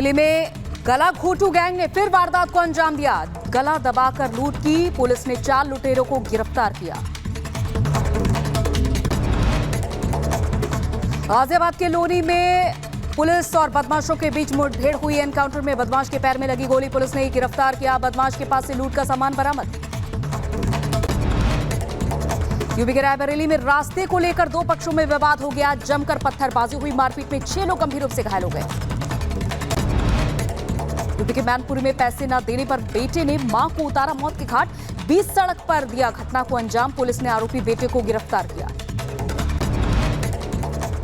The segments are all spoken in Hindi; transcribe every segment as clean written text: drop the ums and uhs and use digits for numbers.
दिल्ली में गला घोटू गैंग ने फिर वारदात को अंजाम दिया। गला दबाकर लूट की। पुलिस ने 4 लुटेरों को गिरफ्तार किया। गाजियाबाद के लोनी में पुलिस और बदमाशों के बीच मुठभेड़ हुई। एनकाउंटर में बदमाश के पैर में लगी गोली। पुलिस ने गिरफ्तार किया। बदमाश के पास से लूट का सामान बरामद। यूपी के रायबरेली में रास्ते को लेकर 2 पक्षों में विवाद हो गया। जमकर पत्थरबाजी हुई। मारपीट में 6 लोग गंभीर रूप से घायल हो गए। यूपी के मैनपुरी में पैसे न देने पर बेटे ने मां को उतारा मौत के घाट। 20 सड़क पर दिया घटना को अंजाम। पुलिस ने आरोपी बेटे को गिरफ्तार किया।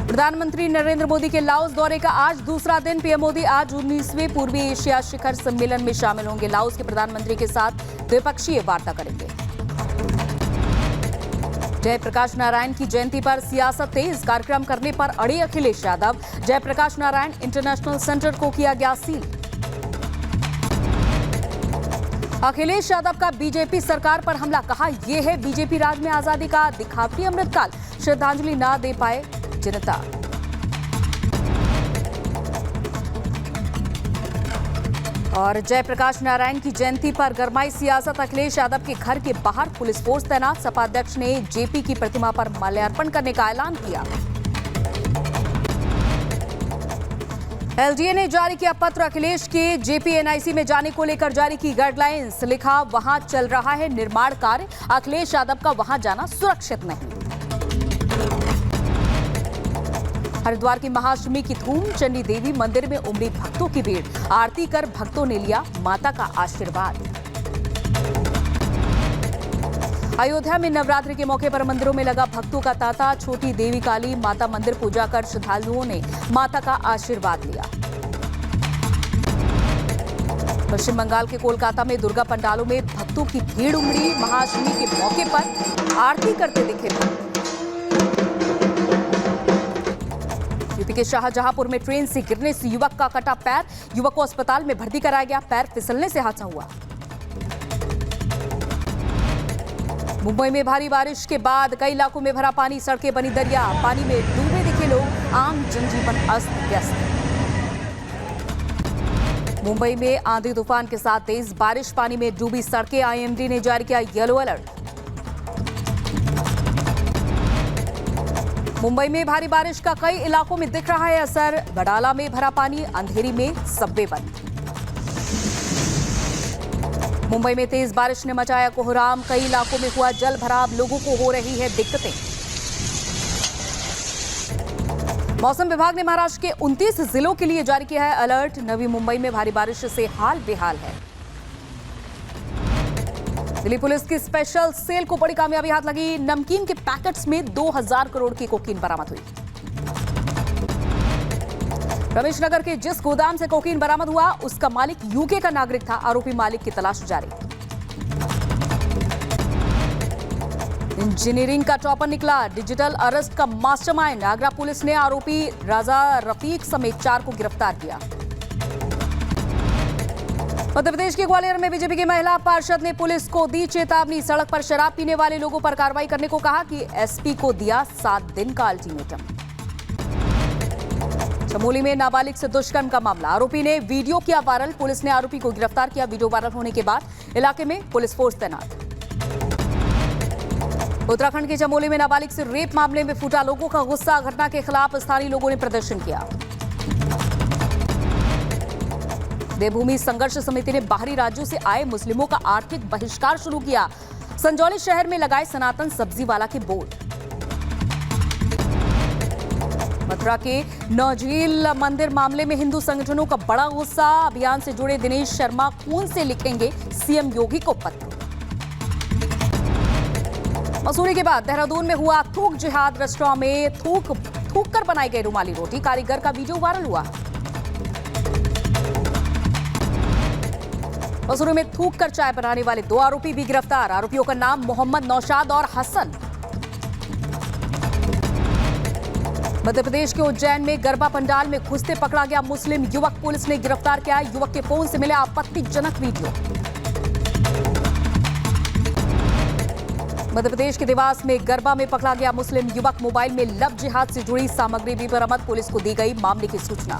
प्रधानमंत्री नरेंद्र मोदी के लाओस दौरे का आज दूसरा दिन। पीएम मोदी आज 19वें पूर्वी एशिया शिखर सम्मेलन में शामिल होंगे। लाओस के प्रधानमंत्री के साथ द्विपक्षीय वार्ता करेंगे। जयप्रकाश नारायण की जयंती पर सियासत तेज। कार्यक्रम करने पर अड़े अखिलेश यादव। जयप्रकाश नारायण इंटरनेशनल सेंटर को किया गया सील। अखिलेश यादव का बीजेपी सरकार पर हमला। कहा यह है बीजेपी राज में आजादी का दिखावटी अमृतकाल। श्रद्धांजलि ना दे पाए जनता। और जयप्रकाश नारायण की जयंती पर गरमाई सियासत। अखिलेश यादव के घर के बाहर पुलिस फोर्स तैनात। सपा अध्यक्ष ने जेपी की प्रतिमा पर माल्यार्पण करने का ऐलान किया। एलडीए ने जारी किया पत्र। अखिलेश के जेपी एनआईसी में जाने को लेकर जारी की गाइडलाइंस। लिखा वहां चल रहा है निर्माण कार्य। अखिलेश यादव का वहां जाना सुरक्षित नहीं। हरिद्वार की महाअष्टमी की धूम। चंडी देवी मंदिर में उमड़ी भक्तों की भीड़। आरती कर भक्तों ने लिया माता का आशीर्वाद। अयोध्या में नवरात्रि के मौके पर मंदिरों में लगा भक्तों का तांता। छोटी देवी काली माता मंदिर पूजा कर श्रद्धालुओं ने माता का आशीर्वाद लिया। पश्चिम बंगाल के कोलकाता में दुर्गा पंडालों में भक्तों की भीड़ उमड़ी। महाअष्टमी के मौके पर आरती करते दिखे भक्त। यूपी के शाहजहांपुर में ट्रेन से गिरने से युवक का कटा पैर। युवक को अस्पताल में भर्ती कराया गया। पैर फिसलने से हादसा हुआ। मुंबई में भारी बारिश के बाद कई इलाकों में भरा पानी। सड़कें बनी दरिया। पानी में डूबे दिखे लोग। आम जनजीवन अस्त व्यस्त। मुंबई में आंधी तूफान के साथ तेज बारिश। पानी में डूबी सड़कें। आईएमडी ने जारी किया येलो अलर्ट। मुंबई में भारी बारिश का कई इलाकों में दिख रहा है असर। बडाला में भरा पानी। अंधेरी में सबवे बंद। मुंबई में तेज बारिश ने मचाया कोहराम। कई इलाकों में हुआ जल भराव। लोगों को हो रही है दिक्कतें। मौसम विभाग ने महाराष्ट्र के 29 जिलों के लिए जारी किया है अलर्ट। नवी मुंबई में भारी बारिश से हाल बेहाल है। दिल्ली पुलिस की स्पेशल सेल को बड़ी कामयाबी हाथ लगी। नमकीन के पैकेट्स में 2000 करोड़ की कोकीन बरामद हुई। रमेश नगर के जिस गोदाम से कोकीन बरामद हुआ उसका मालिक यूके का नागरिक था। आरोपी मालिक की तलाश जारी। इंजीनियरिंग का टॉपर निकला। डिजिटल अरेस्ट का मास्टरमाइंड। आगरा पुलिस ने आरोपी राजा रफीक समेत 4 को गिरफ्तार किया। मध्य प्रदेश के ग्वालियर में बीजेपी की महिला पार्षद ने पुलिस को दी चेतावनी। सड़क पर शराब पीने वाले लोगों पर कार्रवाई करने को कहा कि एसपी को दिया 7 दिन का अल्टीमेटम। चमोली में नाबालिग से दुष्कर्म का मामला। आरोपी ने वीडियो किया वायरल। पुलिस ने आरोपी को गिरफ्तार किया। वीडियो वायरल होने के बाद इलाके में पुलिस फोर्स तैनात। उत्तराखंड के चमोली में नाबालिग से रेप मामले में फूटा लोगों का गुस्सा। घटना के खिलाफ स्थानीय लोगों ने प्रदर्शन किया। देवभूमि संघर्ष समिति ने बाहरी राज्यों से आए मुस्लिमों का आर्थिक बहिष्कार शुरू किया। संजौली शहर में लगाए सनातन सब्जी वाला के बोर्ड। मथुरा के नौझील मंदिर मामले में हिंदू संगठनों का बड़ा गुस्सा। अभियान से जुड़े दिनेश शर्मा खून से लिखेंगे सीएम योगी को पत्र। मसूरी के बाद देहरादून में हुआ थूक जिहाद। रेस्टोरेंट में थूक कर बनाई गई रुमाली रोटी। कारीगर का वीडियो वायरल हुआ। मसूरी में थूक कर चाय बनाने वाले 2 आरोपी भी गिरफ्तार। आरोपियों का नाम मोहम्मद नौशाद और हसन। मध्य प्रदेश के उज्जैन में गरबा पंडाल में घुसते पकड़ा गया मुस्लिम युवक। पुलिस ने गिरफ्तार किया। युवक के फोन से मिले आपत्तिजनक वीडियो। मध्य प्रदेश के देवास में गरबा में पकड़ा गया मुस्लिम युवक। मोबाइल में लव जिहाद से जुड़ी सामग्री भी बरामद। पुलिस को दी गई मामले की सूचना।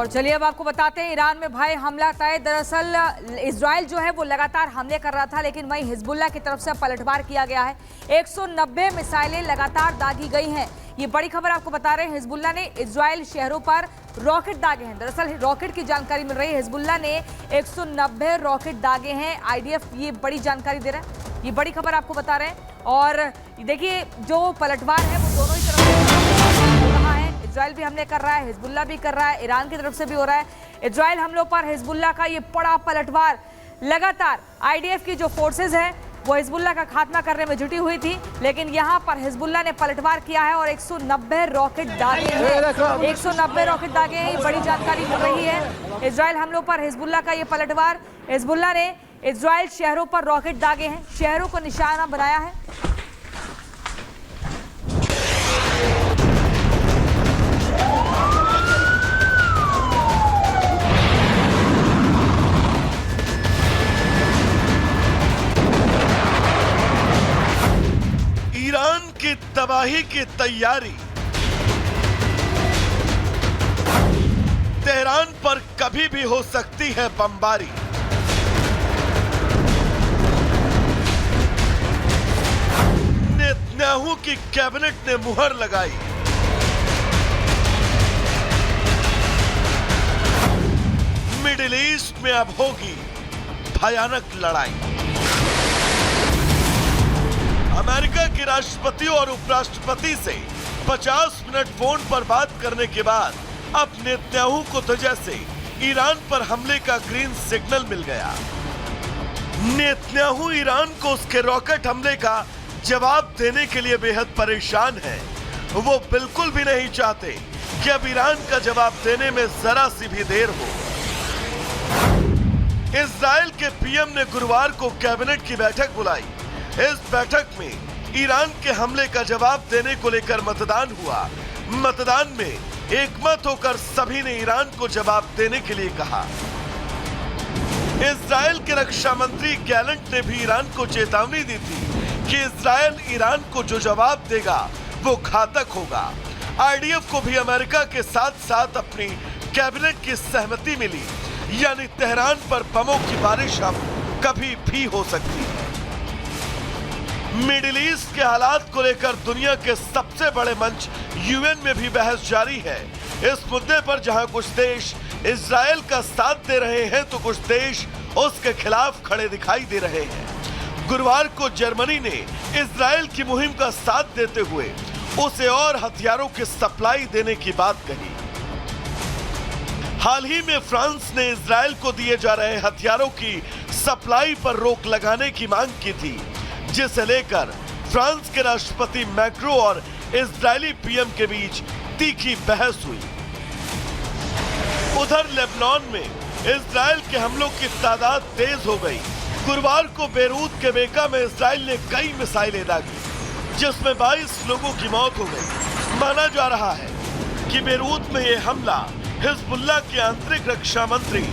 और चलिए अब आपको बताते हैं ईरान में भाई हमला तय। दरअसल इजराइल जो है वो लगातार हमले कर रहा था, लेकिन वहीं हिजबुल्लाह की तरफ से पलटवार किया गया है। 190 मिसाइलें लगातार दागी गई हैं। ये बड़ी खबर आपको बता रहे हैं। हिजबुल्लाह ने इजराइल शहरों पर रॉकेट दागे हैं। दरअसल रॉकेट की जानकारी मिल रही है। हिजबुल्लाह ने 190 रॉकेट दागे हैं। आईडीएफ ये बड़ी जानकारी दे रहा है। ये बड़ी खबर आपको बता रहे हैं। और देखिए जो पलटवार है वो दोनों ही तरफ से हो रहा है। इजराइल भी हमले कर रहा है, हिजबुल्लाह भी कर रहा है, ईरान की तरफ से भी हो रहा है। इजराइल हमलों पर हिजबुल्लाह का ये बड़ा पलटवार। लगातार आईडीएफ की जो फोर्सेज है वो हिजबुल्लाह का खात्मा करने में जुटी हुई थी, लेकिन यहां पर हिजबुल्लाह ने पलटवार किया है और 190 रॉकेट दागे हैं। 190 रॉकेट दागे हैं, ये बड़ी जानकारी मिल रही है। इजराइल हमलों पर हिजबुल्लाह का ये पलटवार। हिजबुल्लाह ने इजराइल शहरों पर रॉकेट दागे हैं, शहरों को निशाना बनाया है। ईरान की तबाही की तैयारी। तेहरान पर कभी भी हो सकती है बमबारी। नेतन्याहू की कैबिनेट ने मुहर लगाई। मिडिल ईस्ट में अब होगी भयानक लड़ाई। अमेरिका के राष्ट्रपति और उपराष्ट्रपति से 50 मिनट फोन पर बात करने के बाद अब नेतन्याहू को तो जैसे ईरान पर हमले का ग्रीन सिग्नल मिल गया। नेतन्याहू ईरान को उसके रॉकेट हमले का जवाब देने के लिए बेहद परेशान है। वो बिल्कुल भी नहीं चाहते कि अब ईरान का जवाब देने में जरा सी भी देर हो। इजराइल के पीएम ने गुरुवार को कैबिनेट की बैठक बुलाई। इस बैठक में ईरान के हमले का जवाब देने को लेकर मतदान हुआ। मतदान में एकमत होकर सभी ने ईरान को जवाब देने के लिए कहा। इजराइल के रक्षा मंत्री गैलेंट ने भी ईरान को चेतावनी दी थी कि इजराइल ईरान को जो जवाब देगा वो घातक होगा। आईडीएफ को भी अमेरिका के साथ साथ अपनी कैबिनेट की सहमति मिली, यानी तेहरान पर बमों की बारिश अब कभी भी हो सकती है। मिडिल ईस्ट के हालात को लेकर दुनिया के सबसे बड़े मंच यूएन में भी बहस जारी है। इस मुद्दे पर जहां कुछ देश इजराइल का साथ दे रहे हैं तो कुछ देश उसके खिलाफ खड़े दिखाई दे रहे हैं। गुरुवार को जर्मनी ने इजराइल की मुहिम का साथ देते हुए उसे और हथियारों की सप्लाई देने की बात कही। हाल ही में फ्रांस ने इजराइल को दिए जा रहे हथियारों की सप्लाई पर रोक लगाने की मांग की थी, जिसे लेकर फ्रांस के राष्ट्रपति मैक्रो और इजरायली पीएम के बीच तीखी बहस हुई। उधर लेबनान में इजराइल के हमलों की तादाद तेज हो गई। गुरुवार को बेरूत के बेका में इजराइल ने कई मिसाइलें दागी, जिसमें 22 लोगों की मौत हो गई। माना जा रहा है कि बेरूत में यह हमला हिजबुल्लाह के आंतरिक रक्षा मंत्री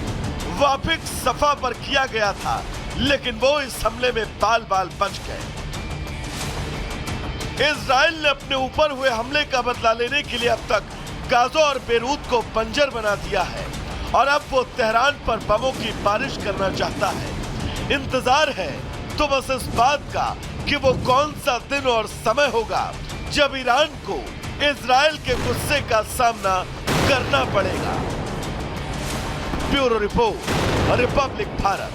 वाफिक सफा पर किया गया था, लेकिन वो इस हमले में बाल बाल बच गए। इजराइल ने अपने ऊपर हुए हमले का बदला लेने के लिए अब तक गाजा और बेरूत को बंजर बना दिया है और अब वो तेहरान पर बमों की बारिश करना चाहता है। इंतजार है तो बस इस बात का कि वो कौन सा दिन और समय होगा जब ईरान को इजराइल के गुस्से का सामना करना पड़ेगा। Bureau report, Republic Bharat.